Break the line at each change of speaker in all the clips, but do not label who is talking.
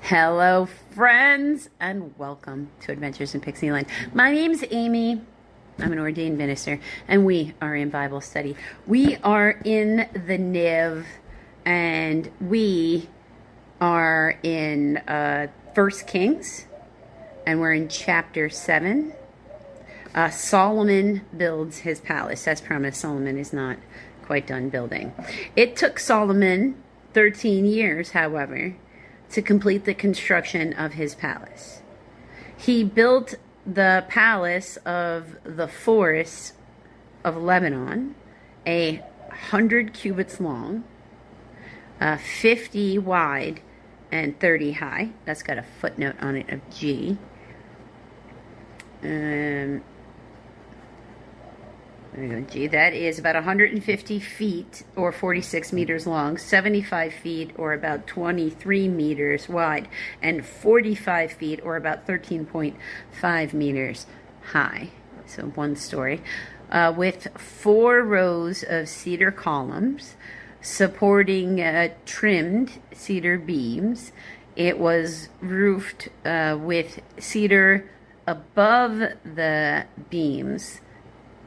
Hello, friends, and welcome to Adventures in Pixieland. My name's Amy. I'm an ordained minister, and we are in Bible study. We are in the Niv, and we are in 1 Kings, and we're in chapter 7. Solomon builds his palace. As promised, Solomon is not quite done building. It took Solomon 13 years, however, to complete the construction of his palace. He built the palace of the forest of Lebanon, 100 cubits long, 50 wide, and 30 high. That's got a footnote on it of G. There you go, G. That is about 150 feet or 46 meters long, 75 feet or about 23 meters wide, and 45 feet or about 13.5 meters high. So one story. With 4 rows of cedar columns supporting trimmed cedar beams. It was roofed with cedar above the beams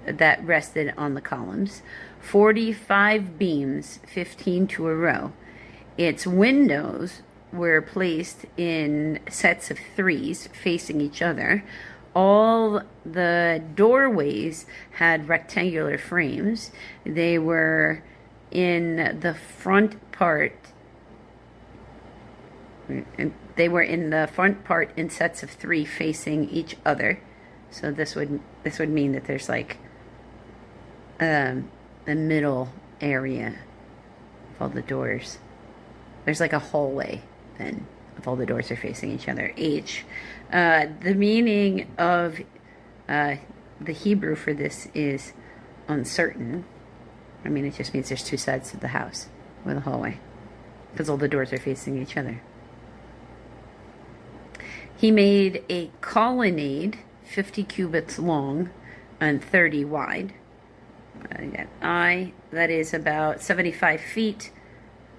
that rested on the columns, 45 beams, 15 to a row. Its windows were placed in sets of 3s facing each other. All the doorways had rectangular frames. They were in the front part. In sets of 3 facing each other. So this would mean that there's like the middle area of all the doors. There's like a hallway then if all the doors are facing each other. H. The meaning of the Hebrew for this is uncertain. I mean, it just means there's 2 sides to the house with a hallway because all the doors are facing each other. He made a colonnade 50 cubits long and 30 wide. That is about 75 feet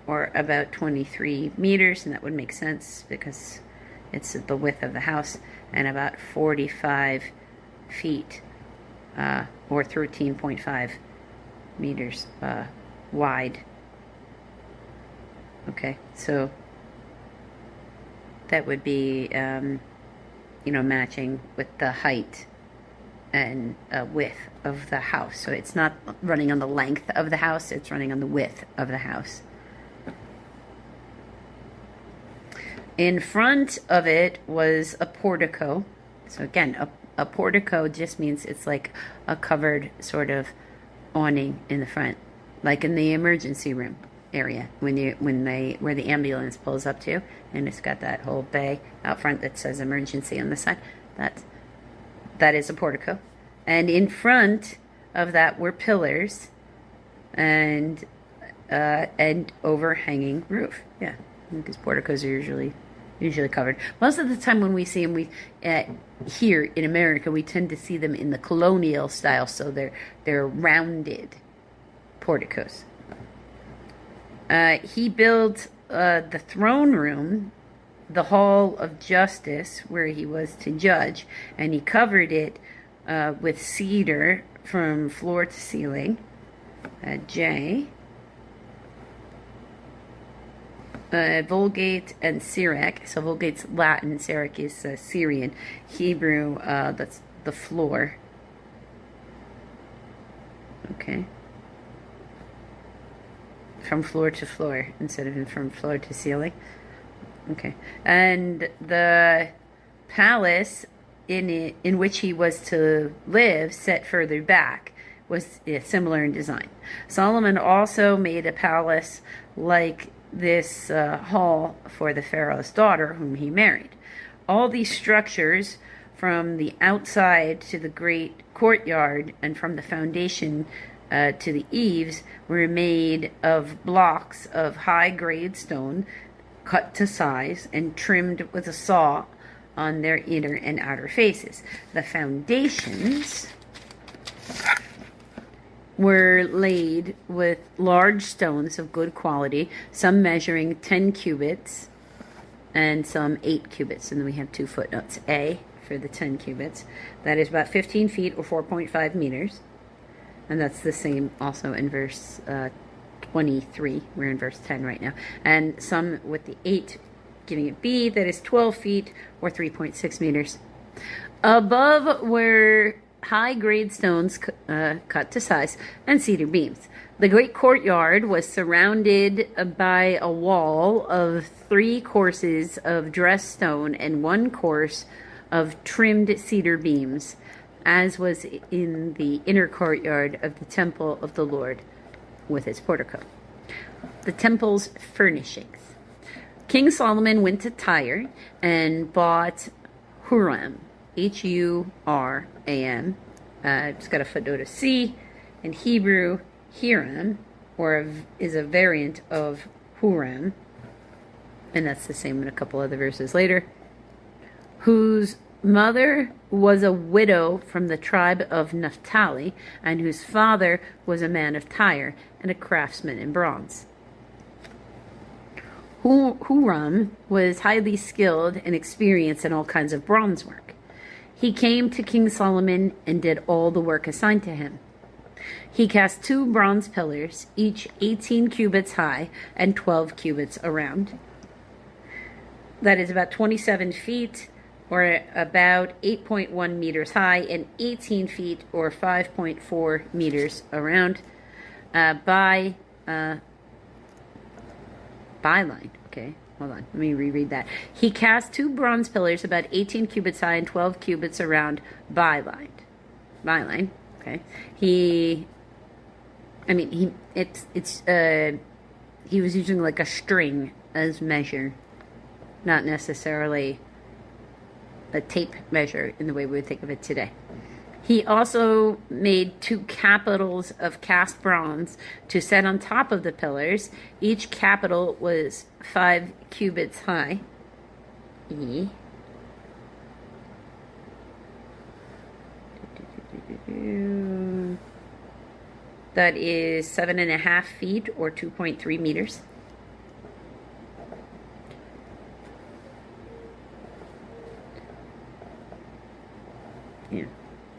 or about 23 meters, and that would make sense because it's the width of the house, and about 45 feet or 13.5 meters wide. Okay, so that would be matching with the height and width of the house. So it's not running on the length of the house, it's running on the width of the house. In front of it was a portico. So again, a portico just means it's like a covered sort of awning in the front, like in the emergency room area where the ambulance pulls up to, and it's got that whole bay out front that says emergency on the side. That is a portico. And in front of that were pillars and overhanging roof. Yeah, because porticos are usually covered. Most of the time when we see them, here in America, we tend to see them in the colonial style, so they're rounded porticos. He built the throne room, the hall of justice, where he was to judge, and he covered it with cedar from floor to ceiling. J. Vulgate and Syriac. So Vulgate's Latin, Syriac is Syrian. Hebrew, that's the floor. Okay. From floor to floor instead of from floor to ceiling. Okay. And the palace in which he was to live, set further back, was similar in design. Solomon also made a palace like this hall for the Pharaoh's daughter, whom he married. All these structures, from the outside to the great courtyard and from the foundation to the eaves, were made of blocks of high-grade stone cut to size and trimmed with a saw on their inner and outer faces. The foundations were laid with large stones of good quality, some measuring 10 cubits and some 8 cubits. And then we have 2 footnotes. A for the 10 cubits. That is about 15 feet or 4.5 meters. And that's the same also in verse 23. We're in verse 10 right now. And some with the 8 giving it B, that is 12 feet or 3.6 meters. Above were high-grade stones cut to size and cedar beams. The great courtyard was surrounded by a wall of 3 courses of dressed stone and 1 course of trimmed cedar beams, as was in the inner courtyard of the temple of the Lord with its portico. The temple's furnishings. King Solomon went to Tyre and bought Huram, Huram. It's got a footnote of C. In Hebrew, Hiram, is a variant of Huram, and that's the same in a couple other verses later, whose mother was a widow from the tribe of Naphtali, and whose father was a man of Tyre and a craftsman in bronze. Huram was highly skilled and experienced in all kinds of bronze work. He came to King Solomon and did all the work assigned to him. He cast 2 bronze pillars, each 18 cubits high and 12 cubits around. That is about 27 feet or about 8.1 meters high and 18 feet or 5.4 meters around by line. Okay, hold on. Let me reread that. He cast 2 bronze pillars about 18 cubits high and 12 cubits around by line. Okay. He was using like a string as measure, not necessarily a tape measure in the way we would think of it today. He also made 2 capitals of cast bronze to set on top of the pillars. Each capital was 5 cubits high. That is 7.5 feet or 2.3 meters. Yeah.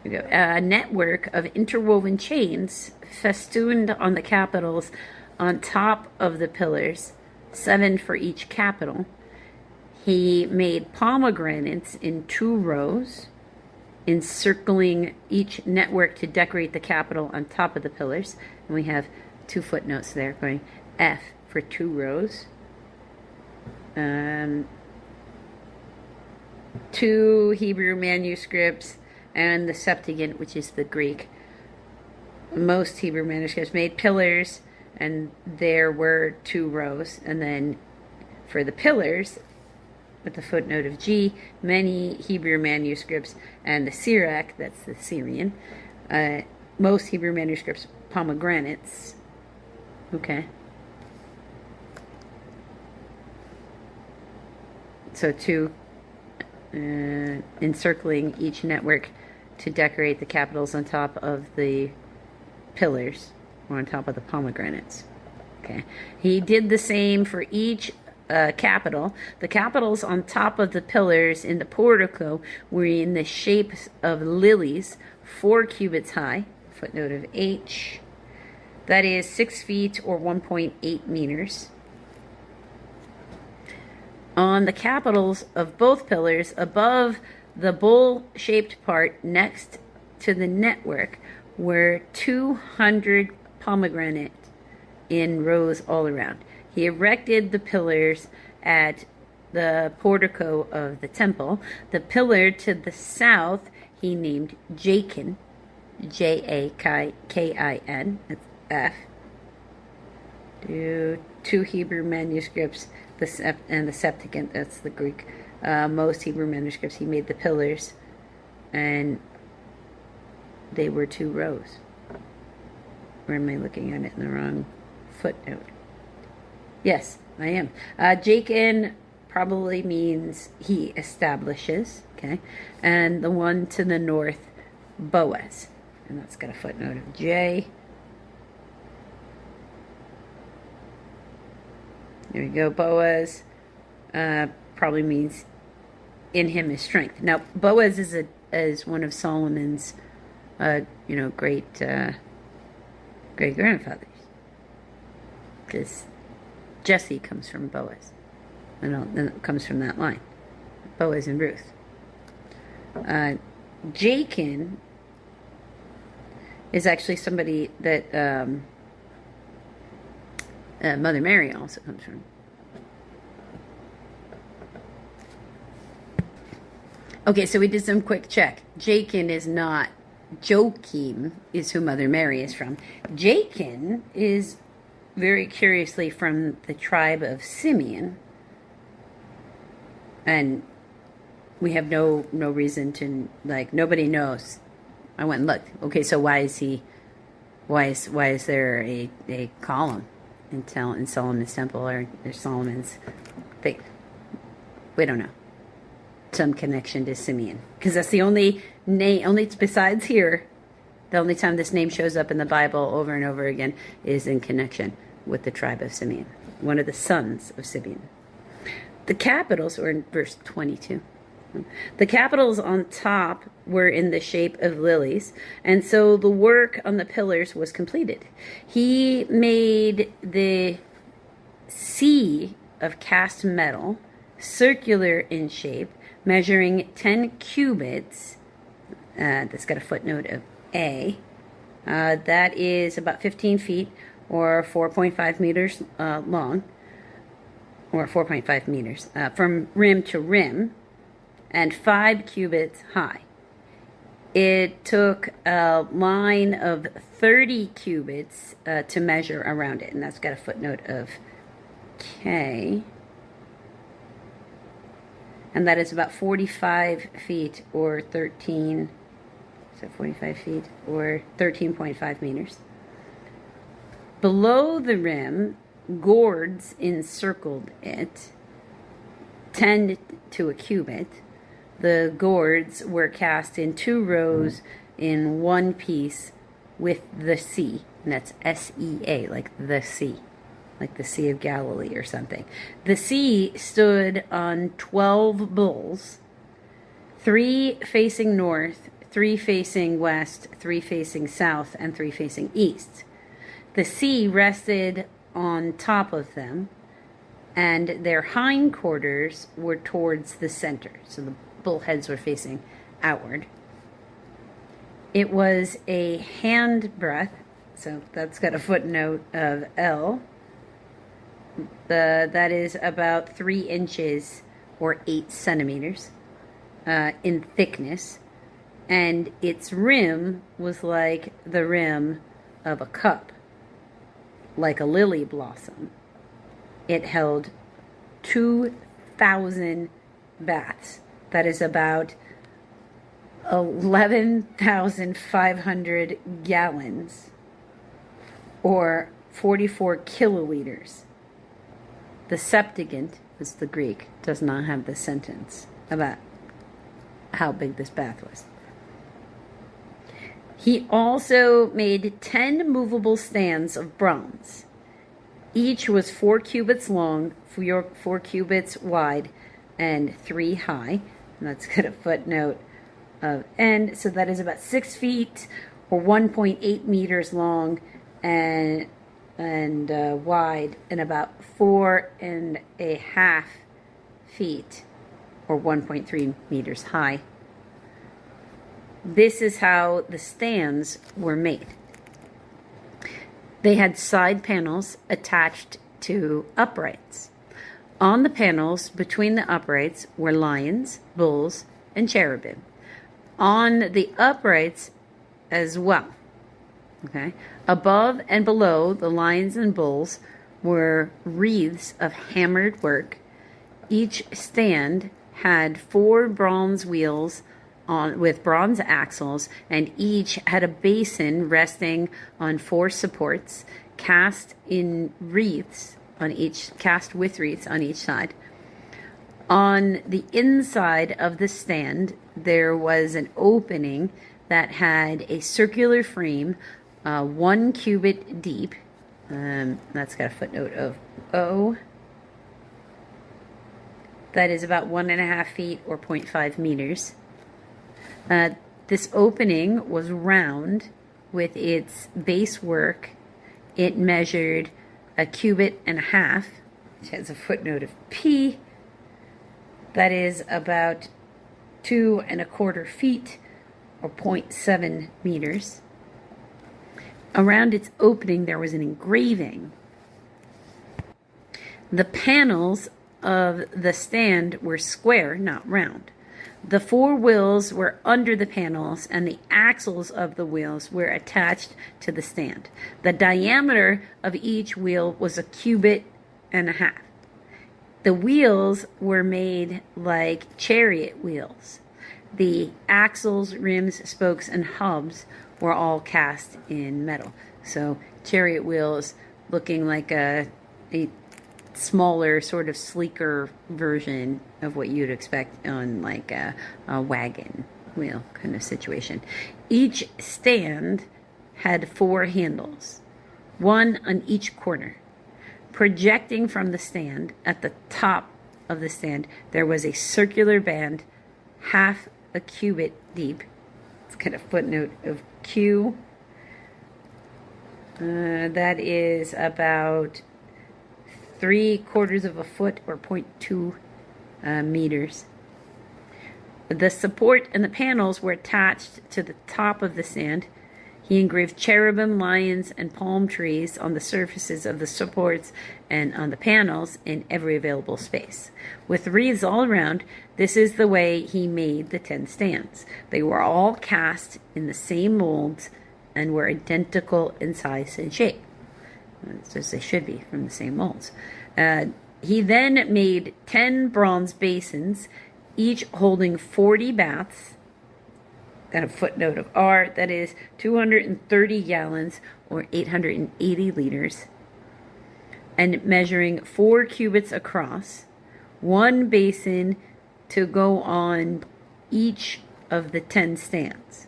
We go. A network of interwoven chains festooned on the capitals on top of the pillars, 7 for each capital. He made pomegranates in 2 rows, encircling each network to decorate the capital on top of the pillars. And we have 2 footnotes there going F for 2 rows. 2 Hebrew manuscripts and the Septuagint, which is the Greek. Most Hebrew manuscripts made pillars, and there were 2 rows. And then for the pillars, with the footnote of G, many Hebrew manuscripts and the Syriac, that's the Syrian, most Hebrew manuscripts, pomegranates. Okay. So 2 encircling each network to decorate the capitals on top of the pillars or on top of the pomegranates. Okay. He did the same for each capital. The capitals on top of the pillars in the portico were in the shapes of lilies, 4 cubits high, footnote of H. That is 6 feet or 1.8 meters. On the capitals of both pillars, above the bowl-shaped part next to the network, were 200 pomegranates in rows all around. He erected the pillars at the portico of the temple. The pillar to the south he named Jakin, Jakin, that's F. 2 Hebrew manuscripts, and the Septuagint, that's the Greek. Most Hebrew manuscripts, he made the pillars, and they were 2 rows. Or am I looking at it in the wrong footnote? Yes, I am. Jakin probably means he establishes, okay? And the one to the north, Boaz. And that's got a footnote of J. There we go, Boaz. probably means in him is strength. Now, Boaz is one of Solomon's, great great grandfathers, because Jesse comes from Boaz, and it comes from that line, Boaz and Ruth. Jachin is actually somebody that Mother Mary also comes from. Okay, so we did some quick check. Jachin is not. Joachim is who Mother Mary is from. Jachin is very curiously from the tribe of Simeon. And we have no reason to, nobody knows. I went and looked. Okay, so why is there a column in Solomon's temple or Solomon's thing? We don't know. Some connection to Simeon, because that's the only name, besides here, the only time this name shows up in the Bible over and over again is in connection with the tribe of Simeon, one of the sons of Simeon. The capitals are in verse 22. The capitals on top were in the shape of lilies, and so the work on the pillars was completed. He made the C of cast metal, circular in shape, measuring 10 cubits. That's got a footnote of A. That is about 15 feet or 4.5 meters long, or 4.5 meters from rim to rim, and 5 cubits high. It took a line of 30 cubits to measure around it, and that's got a footnote of K. And that is about 45 feet or 13.5 meters. Below the rim, gourds encircled it, 10 to a cubit. The gourds were cast in 2 rows in one piece with the sea, and that's S-E-A, like the sea. Like the Sea of Galilee or something. The sea stood on 12 bulls, 3 facing north, 3 facing west, 3 facing south, and 3 facing east. The sea rested on top of them, and their hindquarters were towards the center. So the bull heads were facing outward. It was a handbreadth, so that's got a footnote of L. That is about 3 inches or 8 centimeters in thickness, and its rim was like the rim of a cup, like a lily blossom. It held 2,000 baths. That is about 11,500 gallons, or 44 kiloliters. The Septuagint, is the Greek, does not have the sentence about how big this bath was. He also made 10 movable stands of bronze. Each was 4 cubits long, 4 cubits wide, and 3 high. And that's got a footnote of N. So that is about 6 feet or 1.8 meters long and wide, and about 4.5 feet or 1.3 meters high. This is how the stands were made. They had side panels attached to uprights. On the panels between the uprights were lions, bulls, and cherubim. On the uprights as well. Okay. Above and below the lions and bulls were wreaths of hammered work. Each stand had 4 bronze wheels with bronze axles, and each had a basin resting on 4 supports, cast with wreaths on each side. On the inside of the stand, there was an opening that had a circular frame, 1 cubit deep. That's got a footnote of O. that is about 1.5 feet or 0.5 meters. This opening was round with its base work. It measured 1.5 cubits, which has a footnote of P. That is about 2.25 feet or 0.7 meters. Around its opening there was an engraving. The panels of the stand were square, not round. The 4 wheels were under the panels, and the axles of the wheels were attached to the stand. The diameter of each wheel was 1.5 cubits. The wheels were made like chariot wheels. The axles, rims, spokes, and hubs were all cast in metal. So chariot wheels looking like a smaller, sort of sleeker version of what you'd expect on like a wagon wheel kind of situation. Each stand had 4 handles, 1 on each corner. Projecting from the stand at the top of the stand, there was a circular band 0.5 cubit deep. It's kind of footnote of Q. That is about 3/4 foot or 0.2 meters. The support and the panels were attached to the top of the stand. He engraved cherubim, lions, and palm trees on the surfaces of the supports and on the panels in every available space. With wreaths all around, this is the way he made the 10 stands. They were all cast in the same molds and were identical in size and shape, as they should be from the same molds. He then made 10 bronze basins, each holding 40 baths. Got a footnote of R, that is 230 gallons or 880 liters, and measuring 4 cubits across, 1 basin to go on each of the 10 stands.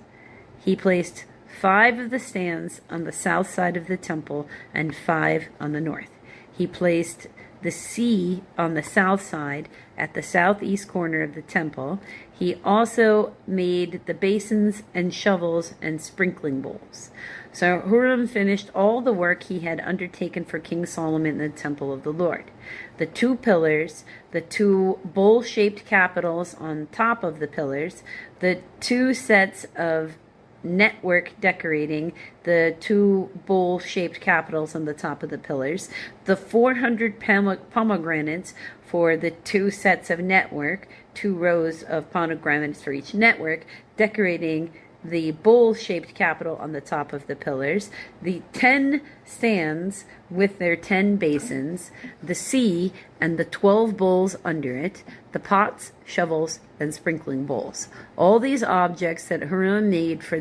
He placed 5 of the stands on the south side of the temple and 5 on the north. He placed the sea on the south side at the southeast corner of the temple. He also made the basins and shovels and sprinkling bowls. So Huram finished all the work he had undertaken for King Solomon in the temple of the Lord. The 2 pillars, the 2 bowl-shaped capitals on top of the pillars, the 2 sets of network decorating, the 2 bowl-shaped capitals on the top of the pillars, the 400 pomegranates for the 2 sets of network, 2 rows of pomegranates for each network, decorating the bowl-shaped capital on the top of the pillars, the 10 stands with their 10 basins, the sea and the 12 bowls under it, the pots, shovels, and sprinkling bowls. All these objects that Huram made for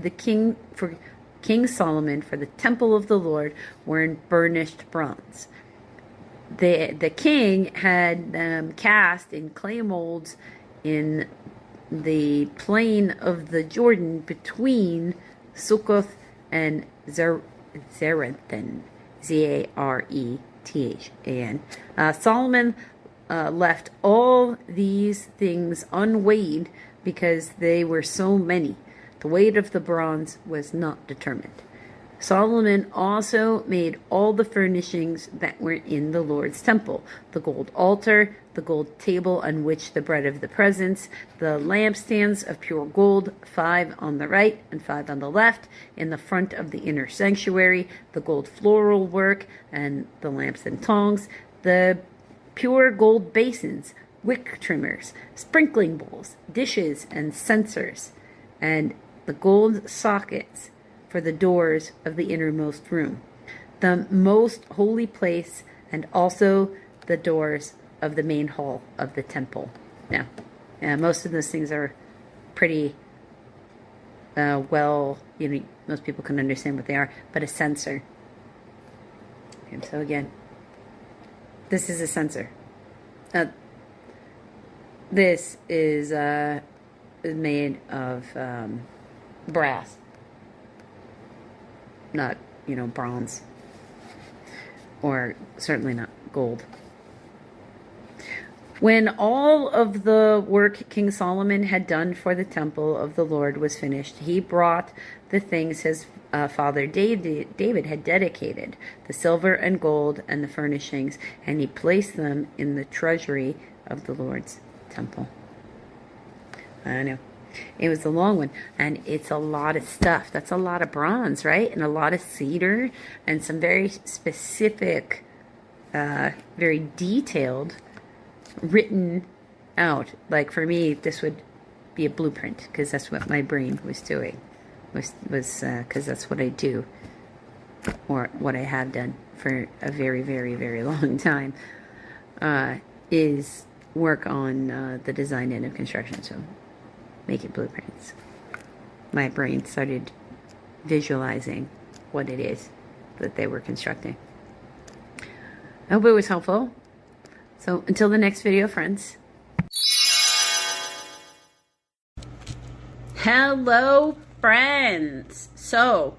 King Solomon for the temple of the Lord were in burnished bronze. The king had them cast in clay molds in the plain of the Jordan between Sukkoth and Zarethan, Zarethan. Solomon left all these things unweighed because they were so many. The weight of the bronze was not determined. Solomon also made all the furnishings that were in the Lord's temple: the gold altar, the gold table on which the bread of the presence, the lampstands of pure gold, 5 on the right and 5 on the left, in the front of the inner sanctuary, the gold floral work and the lamps and tongs, the pure gold basins, wick trimmers, sprinkling bowls, dishes, and censers, and the gold sockets for the doors of the innermost room, the most holy place, and also the doors of the main hall of the temple. Now, most of those things are pretty well, most people can understand what they are, but a censer. And so again, this is a censer. This is made of brass. Not, bronze, or certainly not gold. When all of the work King Solomon had done for the temple of the Lord was finished, he brought the things his father David had dedicated, the silver and gold and the furnishings, and he placed them in the treasury of the Lord's temple. I know. It was a long one, and it's a lot of stuff. That's a lot of bronze, right? And a lot of cedar, and some very specific, very detailed, written out. Like for me, this would be a blueprint, because that's what my brain was doing. Was because that's what I do, or what I have done for a very, very, very long time, is work on the design end of construction. So making blueprints. My brain started visualizing what it is that they were constructing. I hope it was helpful. So until the next video, friends. Hello, friends. So,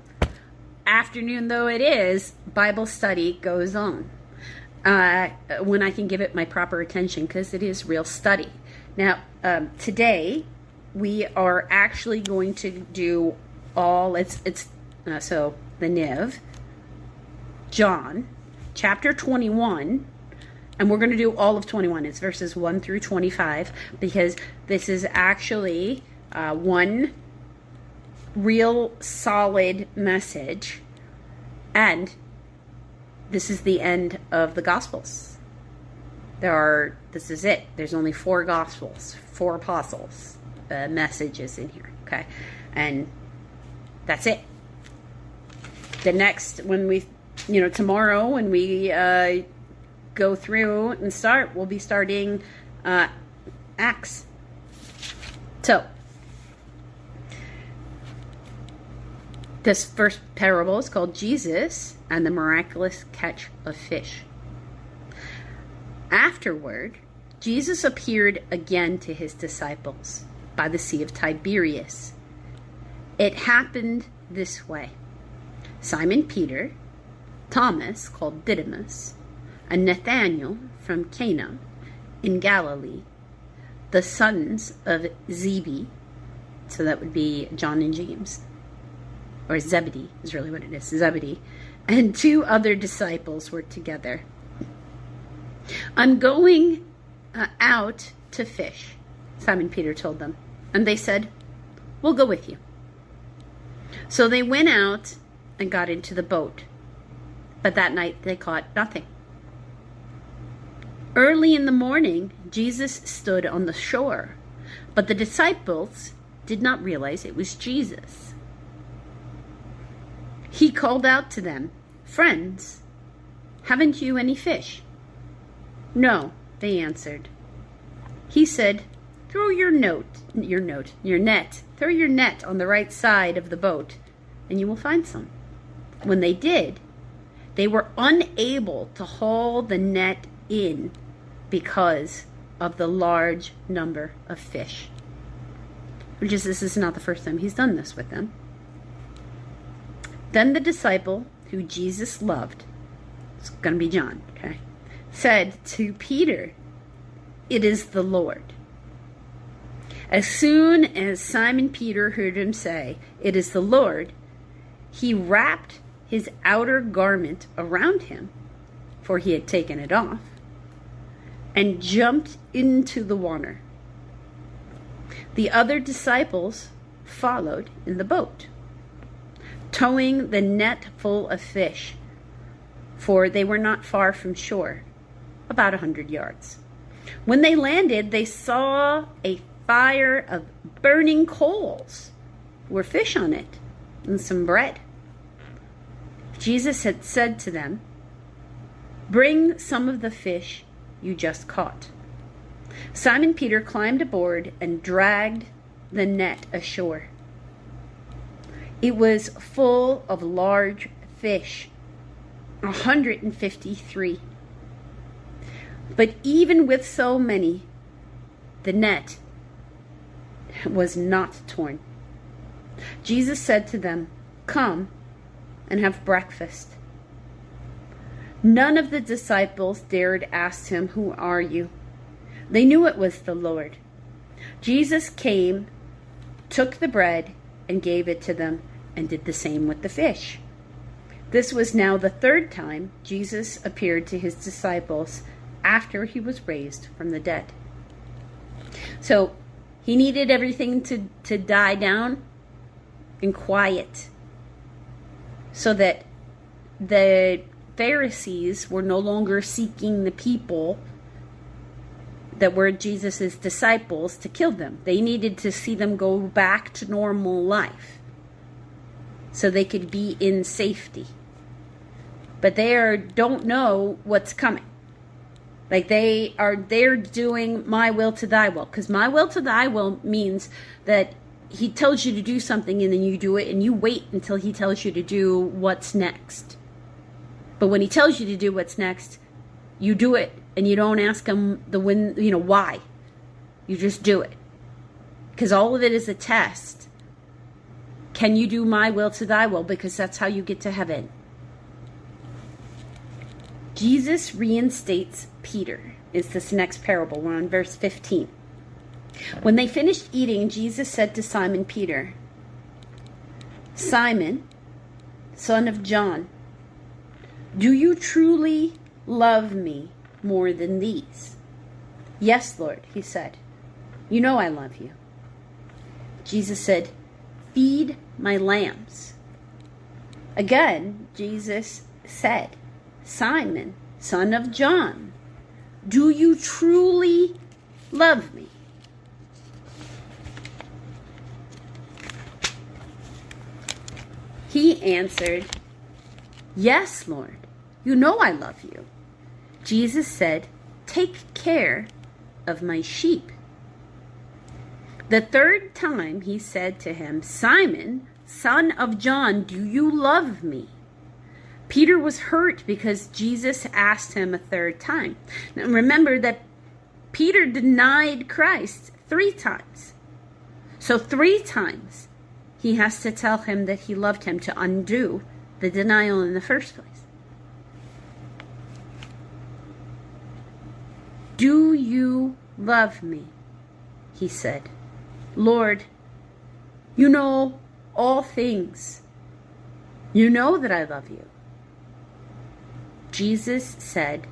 afternoon though it is, Bible study goes on. When I can give it my proper attention, because it is real study. Now, today we are actually going to do all, so the Niv, John, chapter 21, and we're going to do all of 21. It's verses 1 through 25, because this is actually one real solid message, and this is the end of the Gospels. This is it. There's only 4 Gospels, 4 apostles, messages in here, okay? And that's it. The next, when we, tomorrow when we go through and start, we'll be starting Acts. So, this first parable is called Jesus and the Miraculous Catch of Fish. Afterward, Jesus appeared again to his disciples by the Sea of Tiberias. It happened this way. Simon Peter, Thomas, called Didymus, and Nathanael from Cana in Galilee, the sons of Zebedee, so that would be John and James, or Zebedee is really what it is, Zebedee, and 2 other disciples were together. "I'm going out to fish," Simon Peter told them. And they said, "We'll go with you." So they went out and got into the boat. But that night they caught nothing. Early in the morning, Jesus stood on the shore, but the disciples did not realize it was Jesus. He called out to them, "Friends, haven't you any fish?" "No," they answered. He said, Throw your net on the right side of the boat, and you will find some." When they did, they were unable to haul the net in because of the large number of fish. This is not the first time he's done this with them. Then the disciple who Jesus loved, it's going to be John, okay, said to Peter, "It is the Lord." As soon as Simon Peter heard him say, "It is the Lord," he wrapped his outer garment around him, for he had taken it off, and jumped into the water. The other disciples followed in the boat, towing the net full of fish, for they were not far from shore, about 100 yards. When they landed, they saw a fire of burning coals, with fish on it, and some bread. Jesus had said to them, "Bring some of the fish you just caught." Simon Peter climbed aboard and dragged the net ashore. It was full of large fish, 153. But even with so many, the net was not torn. Jesus said to them, "Come and have breakfast." None of the disciples dared ask him, "Who are you?" They knew it was the Lord. Jesus came, took the bread, and gave it to them, and did the same with the fish. This was now the third time Jesus appeared to his disciples after he was raised from the dead. So he needed everything to die down in quiet, so that the Pharisees were no longer seeking the people that were Jesus' disciples to kill them. They needed to see them go back to normal life so they could be in safety. But they don't know what's coming. Like they're doing my will to thy will. Because my will to thy will means that he tells you to do something and then you do it, and you wait until he tells you to do what's next. But when he tells you to do what's next, you do it, and you don't ask him why. You just do it. Because all of it is a test. Can you do my will to thy will? Because that's how you get to heaven. Jesus reinstates Peter. Is this next parable? We're on verse 15. When they finished eating, Jesus said to Simon Peter, "Simon, son of John, do you truly love me more than these?" "Yes, Lord," he said. "You know I love you." Jesus said, "Feed my lambs." Again, Jesus said, "Simon, son of John, do you truly love me?" He answered, "Yes, Lord, you know I love you." Jesus said, "Take care of my sheep." The third time he said to him, "Simon, son of John, do you love me?" Peter was hurt because Jesus asked him a third time. Now remember that Peter denied Christ 3 times. So 3 times he has to tell him that he loved him to undo the denial in the first place. "Do you love me?" he said. "Lord, you know all things. You know that I love you." Jesus said,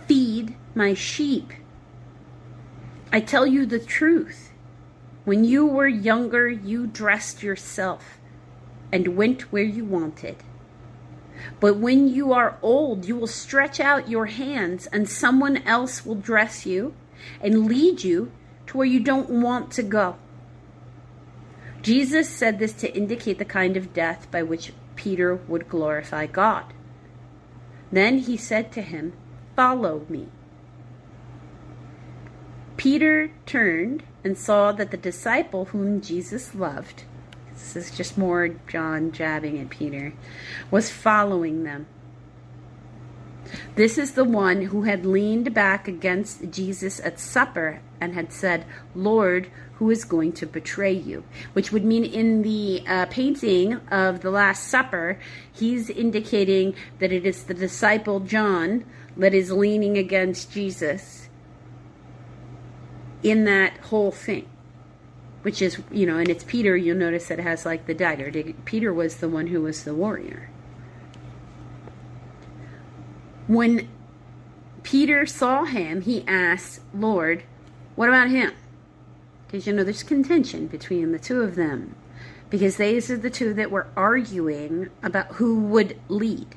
"Feed my sheep. I tell you the truth. When you were younger, you dressed yourself and went where you wanted. But when you are old, you will stretch out your hands and someone else will dress you and lead you to where you don't want to go." Jesus said this to indicate the kind of death by which Peter would glorify God. Then he said to him, "Follow me." Peter turned and saw that the disciple whom Jesus loved, this is just more John jabbing at Peter, was following them. This is the one who had leaned back against Jesus at supper and had said, "Lord, who is going to betray you?" Which would mean in the painting of the Last Supper, he's indicating that it is the disciple John that is leaning against Jesus in that whole thing. Which is, and it's Peter, you'll notice that it has like the dagger. Peter was the one who was the warrior. When Peter saw him, he asked, "Lord, what about him?" Because, there's contention between the two of them. Because these are the two that were arguing about who would lead.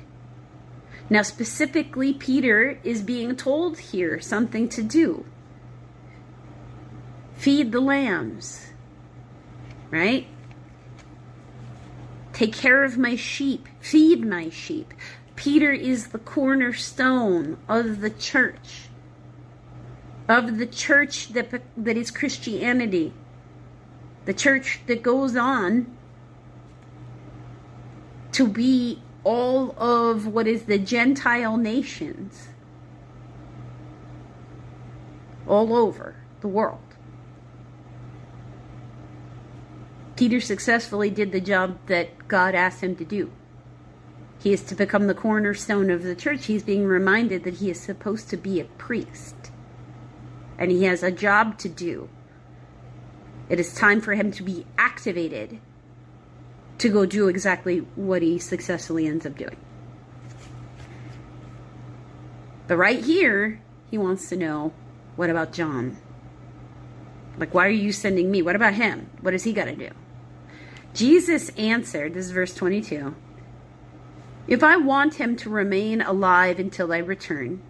Now, specifically, Peter is being told here something to do. Feed the lambs. Right? Take care of my sheep. Feed my sheep. Peter is the cornerstone of the church. Of the church that is Christianity. The church that goes on to be all of what is the Gentile nations. All over the world. Peter successfully did the job that God asked him to do. He is to become the cornerstone of the church. He's being reminded that he is supposed to be a priest. and he has a job to do. It is time for him to be activated to go do exactly what he successfully ends up doing. But right here, he wants to know, what about John? Like, why are you sending me? What about him? What has he got to do? Jesus answered, this is verse 22, if I want him to remain alive until I return,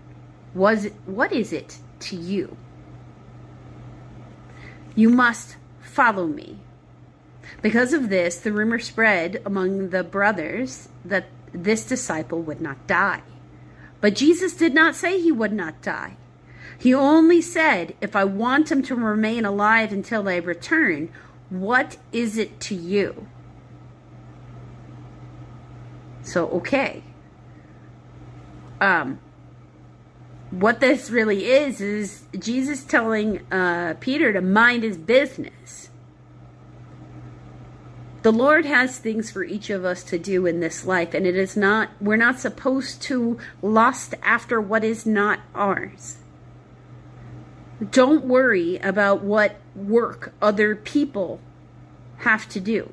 what is it to you? You must follow me. Because of this, the rumor spread among the brothers that this disciple would not die. But Jesus did not say he would not die. He only said, if I want him to remain alive until I return, what is it to you? So, okay. What this really is Jesus telling Peter to mind his business. The Lord has things for each of us to do in this life, and we're not supposed to lust after what is not ours. Don't worry about what work other people have to do.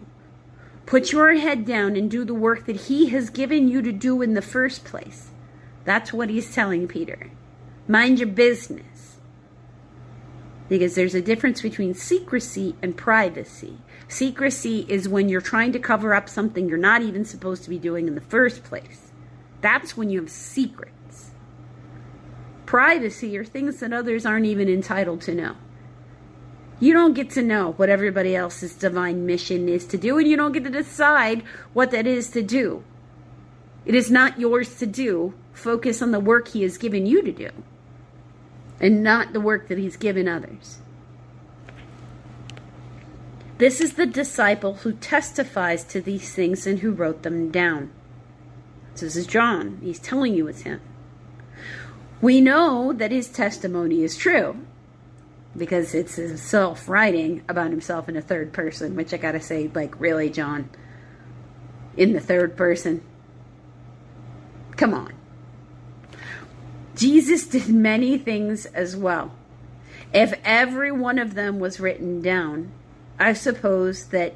Put your head down and do the work that he has given you to do in the first place. That's what he's telling Peter. Mind your business. Because there's a difference between secrecy and privacy. Secrecy is when you're trying to cover up something you're not even supposed to be doing in the first place. That's when you have secrets. Privacy are things that others aren't even entitled to know. You don't get to know what everybody else's divine mission is to do, and you don't get to decide what that is to do. It is not yours to do. Focus on the work he has given you to do, and not the work that he's given others. This is the disciple who testifies to these things and who wrote them down. So this is John. He's telling you it's him. We know that his testimony is true because it's himself writing about himself in a third person, which I gotta say, like, really, John? In the third person? Come on. Jesus did many things as well. If every one of them was written down, I suppose that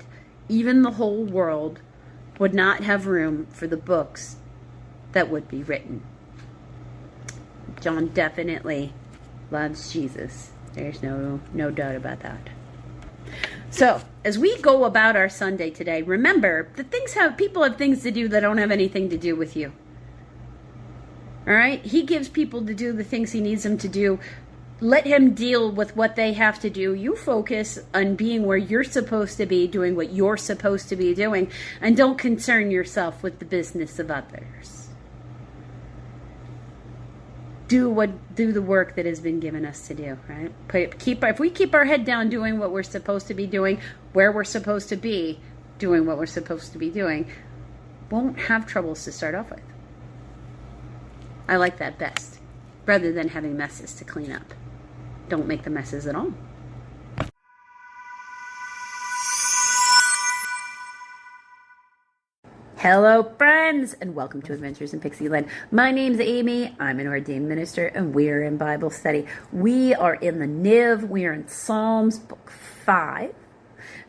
even the whole world would not have room for the books that would be written. John definitely loves Jesus. There's no doubt about that. So, as we go about our Sunday today, remember that people have things to do that don't have anything to do with you. All right? He gives people to do the things he needs them to do. Let him deal with what they have to do. You focus on being where you're supposed to be, doing what you're supposed to be doing, and don't concern yourself with the business of others. Do the work that has been given us to do, right? If we keep our head down doing what we're supposed to be doing, where we're supposed to be doing what we're supposed to be doing, won't have troubles to start off with. I like that best, rather than having messes to clean up. Don't make the messes at all. Hello, friends, and welcome to Adventures in Pixieland. My name's Amy. I'm an ordained minister, and we're in Bible study. We are in the Niv. We are in Psalms, book 5,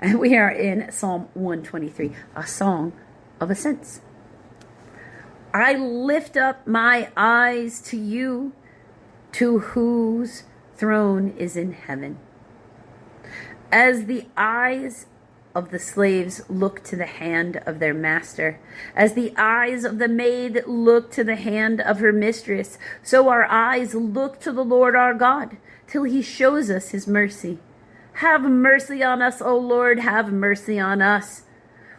and we are in Psalm 123, a song of ascents. I lift up my eyes to you, to whose throne is in heaven. As the eyes of the slaves look to the hand of their master, as the eyes of the maid look to the hand of her mistress, so our eyes look to the Lord our God, till he shows us his mercy. Have mercy on us, O Lord, have mercy on us,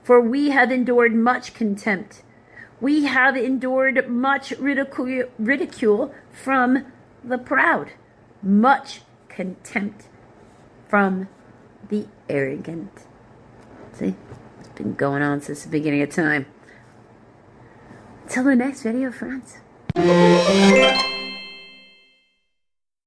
for we have endured much contempt. We have endured much ridicule from the proud, much contempt from the arrogant. See, it's been going on since the beginning of time. Till the next video, friends.